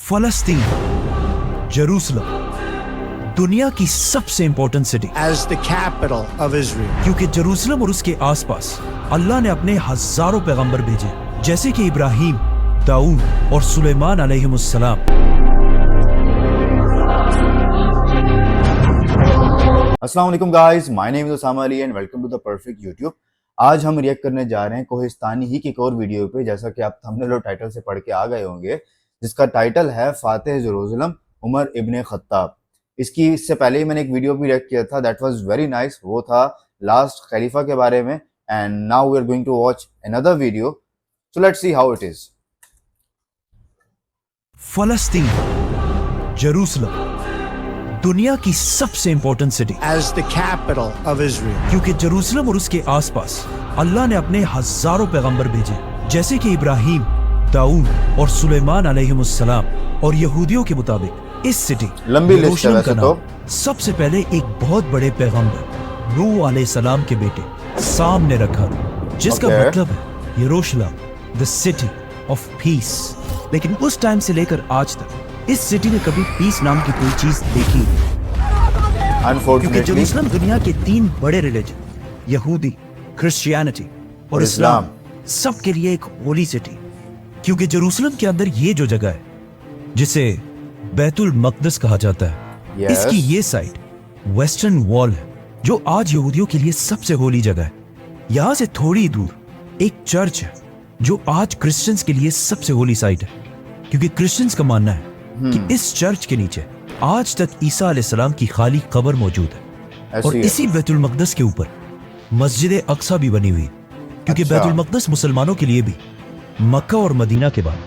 फलस्तीन, Jerusalem, दुनिया की सबसे important city as the capital of Israel. क्योंकि जेरूसलम और उसके आसपास अल्लाह ने अपने हजारों पैगंबर भेजे, जैसे कि इब्राहिम, दाऊद और सुलेमान अलैहिमुस्सलाम। अस्सलाम वालेकुम guys, my name is Usama Ali and welcome to the perfect YouTube. आज हम रिएक्ट करने जा रहे हैं कोहिस्तानी ही की एक और वीडियो पे, जैसा कि आप थंबनेल और टाइटल से पढ़ के आ गए होंगे, जिसका टाइटल है फातिह जेरूसलम उमर इब्ने खत्ताब। इससे पहले ही मैंने एक वीडियो भी रिएक्ट किया था, दैट वाज वेरी नाइस। वो था लास्ट खलीफा के बारे में, and now we are going to watch another video, so let's see how it is. फलस्तीन, जेरूसलम, दुनिया की सबसे important city As the capital of Israel. क्योंकि जेरूसलम और उसके आसपास अल्लाह ने अपने हजारों पैगंबर भेजे, जैसे कि इब्राहिम, दाऊद और सुलेमान अलैहिमुस्सलाम। और यहूदियों के मुताबिक इस सिटी लंबी लिस्ट है यरूशलेम वैसे का तो। नाम सबसे पहले एक बहुत बड़े पैगंबर नूह अलैहिस्सलाम के बेटे साम ने रखा, जिसका Okay. मतलब है यरूशलेम, द सिटी ऑफ पीस। लेकिन उस टाइम से लेकर आज तक इस सिटी ने कभी पीस नाम की कोई चीज देखी नहीं, क्योंकि अनफॉर्चुनेटली जेरूसलम दुनिया के 3 बड़े रिलीजन यहूदी, क्रिश्चियनिटी और इस्लाम सबके लिए एक होली सिटी। क्योंकि जेरूसलम के अंदर ये जो जगह है जिसे बैतुल मकदस कहा जाता है, Yes. इसकी ये साइड वेस्टर्न वॉल है, जो आज यहूदियों के लिए सबसे होली जगह है। यहाँ से थोड़ी दूर एक चर्च है जो आज क्रिश्चियंस के लिए सबसे होली साइट है, क्योंकि क्रिश्चियंस का मानना है कि इस चर्च के नीचे आज तक ईसा अलैहिस्सलाम की खाली कब्र मौजूद है। और इसी बैतुल मकदस के ऊपर मस्जिद अक्सा भी बनी हुई है, क्योंकि अच्छा। बैतुल मकदस मुसलमानों के लिए भी मक्का और मदीना के बाद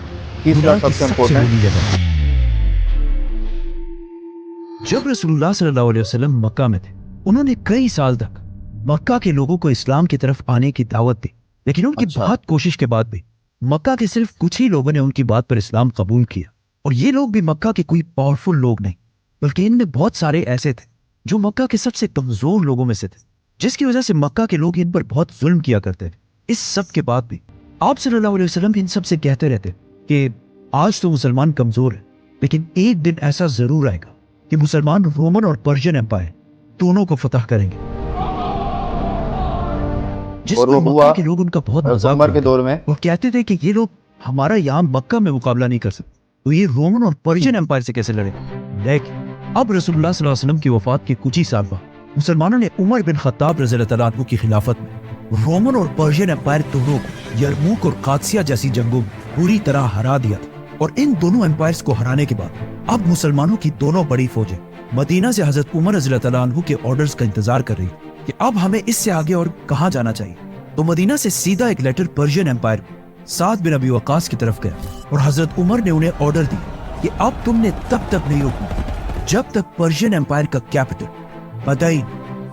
तीसरा दुनिया की सबसे सबसे इम्पोर्टेंट। होली जगह है। जब रसूलुल्लाह सल्लल्लाहु अलैहि वसल्लम मक्का में थे, उन्होंने कई साल तक मक्का के लोगों को इस्लाम की तरफ आने की दावत दी, लेकिन उनकी अच्छा। बहुत कोशिश के बाद भी मक्का के सिर्फ कुछ ही लोगों ने उनकी बात पर इस्लाम कबूल किया। और ये लोग भी मक्का के कोई पावरफुल लोग नहीं, बल्कि इनमें बहुत सारे ऐसे थे जो मक्का के सबसे कमजोर लोगों में से थे, जिसकी वजह से मक्का के लोग इन पर बहुत जुल्म किया करते थे। इस सब के बाद भी आप सल्लल्लाहु अलैहि वसल्लम इन सब से कहते रहते कि आज तो मुसलमान कमजोर है, लेकिन एक दिन ऐसा जरूर आएगा कि मुसलमान रोमन और पर्शियन एम्पायर दोनों को फतह करेंगे। जिस और पर वो मक्का हुआ के लोग उनका बहुत मजाक उमर के उड़ाते। दौर में। वो कहते थे कि ये लोग हमारा यहाँ मक्का में मुकाबला नहीं कर सकते, तो ये रोमन और पर्शियन एम्पायर से कैसे लड़े। लेकिन अब रसूलुल्लाह सल्लल्लाहु अलैहि वसल्लम की वफात के कुछ ही साल बाद मुसलमानों ने उमर बिन खत्ताब रज़ियल्लाहु तआला अन्हु की खिलाफत में रोमन और पर्शियन एम्पायर दोनों को यरमूक और कादसिया जैसी जंगों में पूरी तरह हरा दिया था। और इन दोनों एम्पायर्स को हराने के बाद अब मुसलमानों की दोनों बड़ी फौजें मदीना से हजरत उमर रज़ियल्लाहु तआला अन्हु के ऑर्डर्स का इंतजार कर रही कि अब हमें इससे आगे और कहाँ जाना चाहिए। तो मदीना से सीधा एक लेटर पर्शियन एम्पायर साद बिन अबी वक्कास की तरफ गया, और हजरत उमर ने उन्हें ऑर्डर दिया कि अब तुमने तब तक नहीं रुकना जब तक पर्शियन एम्पायर का कैपिटल मदईन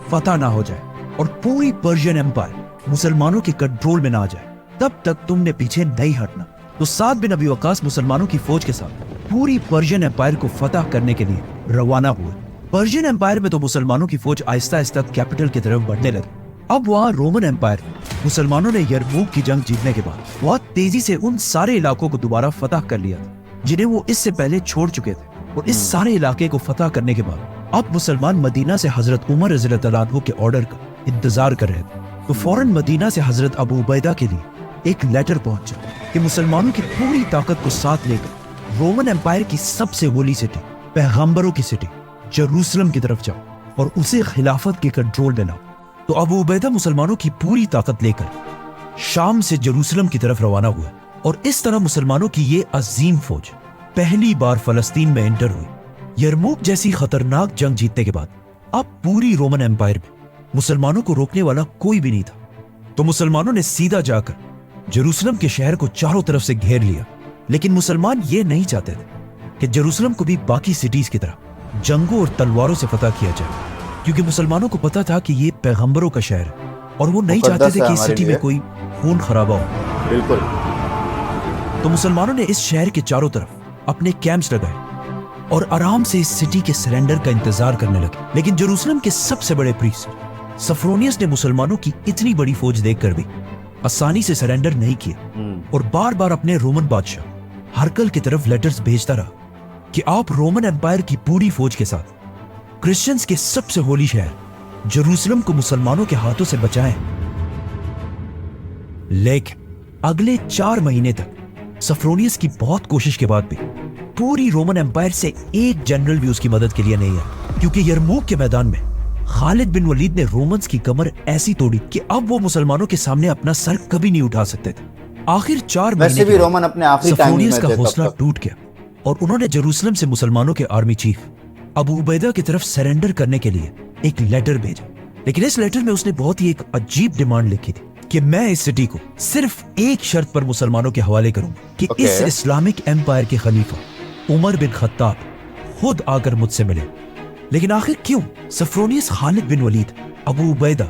फतह ना हो जाए और पूरी पर्शियन एम्पायर मुसलमानों के कंट्रोल में ना आ जाए, तब तक तुमने पीछे नहीं हटना। तो साद बिन अबी वक्कास मुसलमानों की फौज के साथ पूरी पर्शियन एम्पायर को फतह करने के लिए रवाना हुए। पर्शियन एम्पायर में तो मुसलमानों की फौज आहिस्ता आहिस्ता कैपिटल की तरफ बढ़ने लगी। अब वहाँ रोमन एम्पायर मुसलमानों ने यरमूक की जंग जीतने के बाद बहुत तेजी से उन सारे इलाकों को दोबारा फतह कर लिया था जिन्हें वो इससे पहले छोड़ चुके थे। और इस सारे इलाके को फतह करने के बाद अब मुसलमान मदीना से हजरत उमर रज़ियल्लाहु तआला अन्हु के ऑर्डर का इंतजार कर रहे थे। तो फौरन मदीना से हजरत अबू उबैदा के लिए एक लेटर पहुंचा कि मुसलमानों की पूरी ताकत को साथ लेकर रोमन एम्पायर की सबसे होली सिटी, पैगंबरों की सिटी जेरूसलम की तरफ जाओ और उसे खिलाफत के कंट्रोल में लाओ। तो अबू उबैदा मुसलमानों की पूरी ताकत लेकर शाम से जेरूसलम की तरफ रवाना हुआ, और इस तरह मुसलमानों की ये अजीम फौज पहली बार फलस्तीन में एंटर हुई। यरमूक जैसी खतरनाक जंग जीतने के बाद अब पूरी रोमन एम्पायर में मुसलमानों को रोकने वाला कोई भी नहीं था। तो मुसलमानों ने सीधा जाकर जेरूसलम के शहर को चारों तरफ से घेर लिया। लेकिन मुसलमान ये नहीं चाहते थे कि जेरूसलम को भी बाकी सिटीज की तरह जंगों और तलवारों से फतह किया जाए, क्योंकि मुसलमानों को पता था कि ये पैगंबरों का शहर है और वो नहीं चाहते थे कि इस सिटी में कोई खून खराबा हो। बिल्कुल। तो मुसलमानों ने इस शहर के चारों तरफ अपने कैंप्स लगाए और आराम से इस सिटी के सरेंडर का इंतजार करने लगे। लेकिन जेरूसलम के सबसे बड़े प्रीस्ट सफ्रोनियस ने मुसलमानों की इतनी बड़ी फौज देखकर भी आसानी से सरेंडर नहीं किया और बार बार अपने रोमन बादशाह हरकल की तरफ लेटर्स भेजता रहा कि आप रोमन एम्पायर की पूरी फौज के साथ क्रिश्चियंस के सबसे होली शहर जेरूसलम को मुसलमानों के हाथों से बचाएं। लेकिन अगले 4 महीने तक सफ्रोनियस की बहुत कोशिश के बाद भी पूरी रोमन एम्पायर से एक जनरल भी उसकी मदद के लिए नहीं आया, क्योंकि यरमूक के मैदान में खालिद बिन वलीद ने रोमन्स की कमर ऐसी तोड़ी कि अब वो मुसलमानों के सामने अपना सर कभी नहीं उठा सकते थे। आखिर 4 महीने वैसे भी रोमन अपने आखिरी टाइम में सफ्रोनियस का थे हौसला तब तक। टूट गया और उन्होंने जेरूसलम से मुसलमानों के आर्मी चीफ अबू उबैदा की तरफ सरेंडर करने के लिए एक लेटर भेजा। लेकिन इस लेटर में उसने बहुत ही एक अजीब डिमांड लिखी थी कि मैं इस सिटी को सिर्फ एक शर्त पर मुसलमानों के हवाले करूंगा कि इस इस्लामिक एम्पायर के खलीफा उमर बिन खत्ताब खुद आकर मुझसे मिले। लेकिन आखिर क्यों सफ्रोनियस खालिद बिन वलीद, अबू उबैदा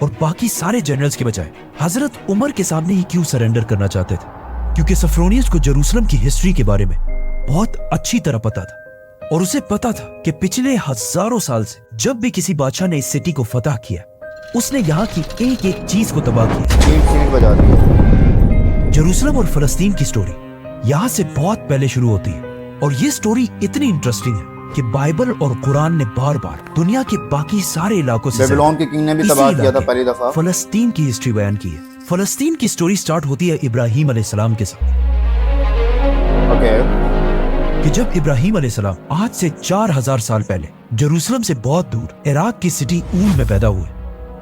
और बाकी सारे जनरल्स के बजाय हजरत उमर के सामने ही क्यों सरेंडर करना चाहते थे? क्योंकि सफ्रोनियस को जेरूसलम की हिस्ट्री के बारे में बहुत अच्छी तरह पता था और उसे पता था कि पिछले हजारों साल से जब भी किसी बादशाह ने इस सिटी को फतह किया, उसने यहाँ की एक एक चीज को तबाह किया। सीट बजा दी है। जेरूसलम और फलस्तीन की स्टोरी यहाँ से बहुत पहले शुरू होती है और ये स्टोरी इतनी इंटरेस्टिंग है कि बाइबल और कुरान ने बार बार दुनिया के बाकी सारे इलाकों से बेबीलोन के किंग ने भी इसी तबाह किया था इलाके पहली दफा। फलस्तीन की हिस्ट्री बयान की है। फलस्तीन की स्टोरी स्टार्ट होती है इब्राहिम अलैहिस्सलाम के साथ ओके। कि जब इब्राहिम अलैहिस्सलाम आज से 4000 साल पहले जेरूसलम से बहुत दूर इराक की सिटी ऊल में पैदा हुए,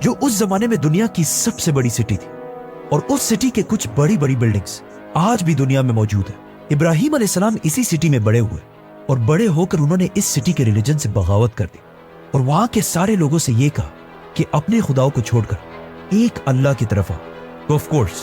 जो उस जमाने में दुनिया की सबसे बड़ी सिटी थी और उस सिटी के कुछ बड़ी बड़ी बिल्डिंग्स आज भी दुनिया में मौजूद है। इब्राहिम अलैहिस्सलाम इसी सिटी में बड़े हुए और बड़े होकर उन्होंने इस सिटी के रिलीजन से बगावत कर दी और वहां के सारे लोगों से ये कहा कि अपने खुदाओं को छोड़कर एक अल्लाह की तरफ आओ। तो ऑफ कोर्स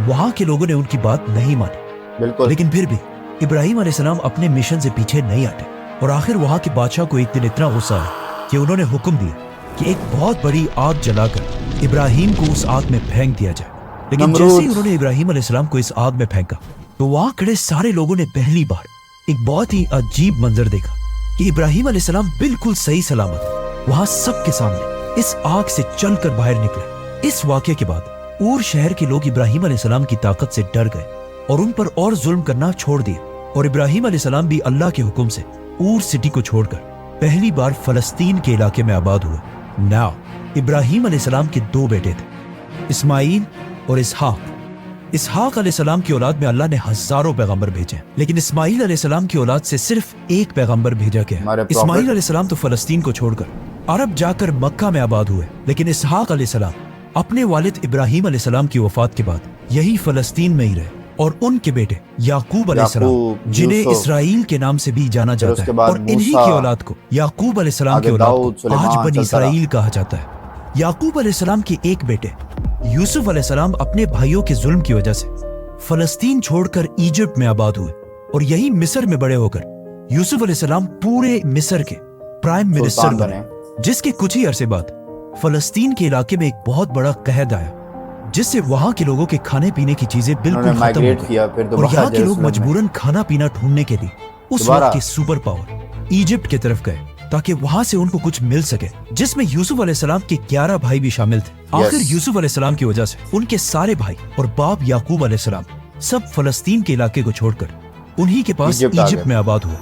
वहां के लोगों ने उनकी बात नहीं मानी, बिल्कुल। लेकिन फिर भी इब्राहिम अलैहिस्सलाम अपने मिशन से पीछे नहीं हटे और आखिर वहां के बादशाह को एक दिन इतना गुस्सा आया कि उन्होंने हुक्म दिया कि एक बहुत बड़ी आग जलाकर इब्राहिम को उस आग में फेंक दिया जाए। लेकिन जैसे ही उन्होंने इब्राहिम अलैहिस्सलाम को इस आग में फेंका तो वहां खड़े सारे लोगों ने पहली बार एक बहुत ही अजीब मंजर देखा कि इब्राहिम अलैहिस्सलाम बिल्कुल सही सलामत वहां सबके सामने इस आग से चलकर बाहर निकले। इस वाकये के बाद ऊर शहर के लोग इब्राहिम अलैहिस्सलाम की ताकत से डर गए और उन पर और जुल्म करना छोड़ दिया और इब्राहिम अलैहिस्सलाम भी अल्लाह के हुक्म से ऊर सिटी को छोड़कर पहली बार फलस्तीन के इलाके में आबाद हुए। नाउ इब्राहिम अलैहिस्सलाम के 2 बेटे थे, इस्माइल और इसहाक। इसहाक अलैहिस्सलाम की औलाद में अल्लाह ने हजारों पैगंबर भेजे, लेकिन इस्माइल अलैहिस्सलाम की औलाद से सिर्फ एक पैगंबर भेजा गया। इस्माइल अलैहिस्सलाम तो फलस्तीन को छोड़कर अरब जाकर मक्का में आबाद हुए, लेकिन इसहाक अलैहिस्सलाम अपने वालिद इब्राहिम अलैहिस्सलाम की वफात के बाद यही फलस्तीन में ही रहे और उनके बेटे याकूब अलैहिस्सलाम, जिन्हें इसराइल के नाम से भी जाना जाता है, और इन्हीं की औलाद को याकूब अलैहिस्सलाम की औलाद को आज बनी इसराइल कहा जाता है। याकूब अलैहिस्सलाम के एक बेटे यूसुफ अलैहिस्सलाम अपने भाइयों के जुल्म की वजह से फलस्तीन छोड़कर इजिप्ट में आबाद हुए और यही मिस्र में बड़े होकर यूसुफ अलैहिस्सलाम पूरे मिस्र के प्राइम मिनिस्टर बने, जिसके कुछ ही अरसे बाद फलस्तीन के इलाके में एक बहुत बड़ा कहर आया, जिससे वहां के लोगों के खाने पीने की चीजें बिल्कुल खत्म हो गई और यहाँ के लोग मजबूरन खाना पीना ढूंढने के लिए उस वक्त के सुपर पावर इजिप्ट की तरफ गए ताकि वहां से उनको कुछ मिल सके, जिसमें यूसुफ अलैहिस्सलाम के 11 भाई भी शामिल थे। आखिर यूसुफ अलैहिस्सलाम की वजह से उनके सारे भाई और बाप याकूब अलैहिस्सलाम सब फलस्तीन के इलाके को छोड़कर उन्हीं के पास इजिप्ट में आबाद हुए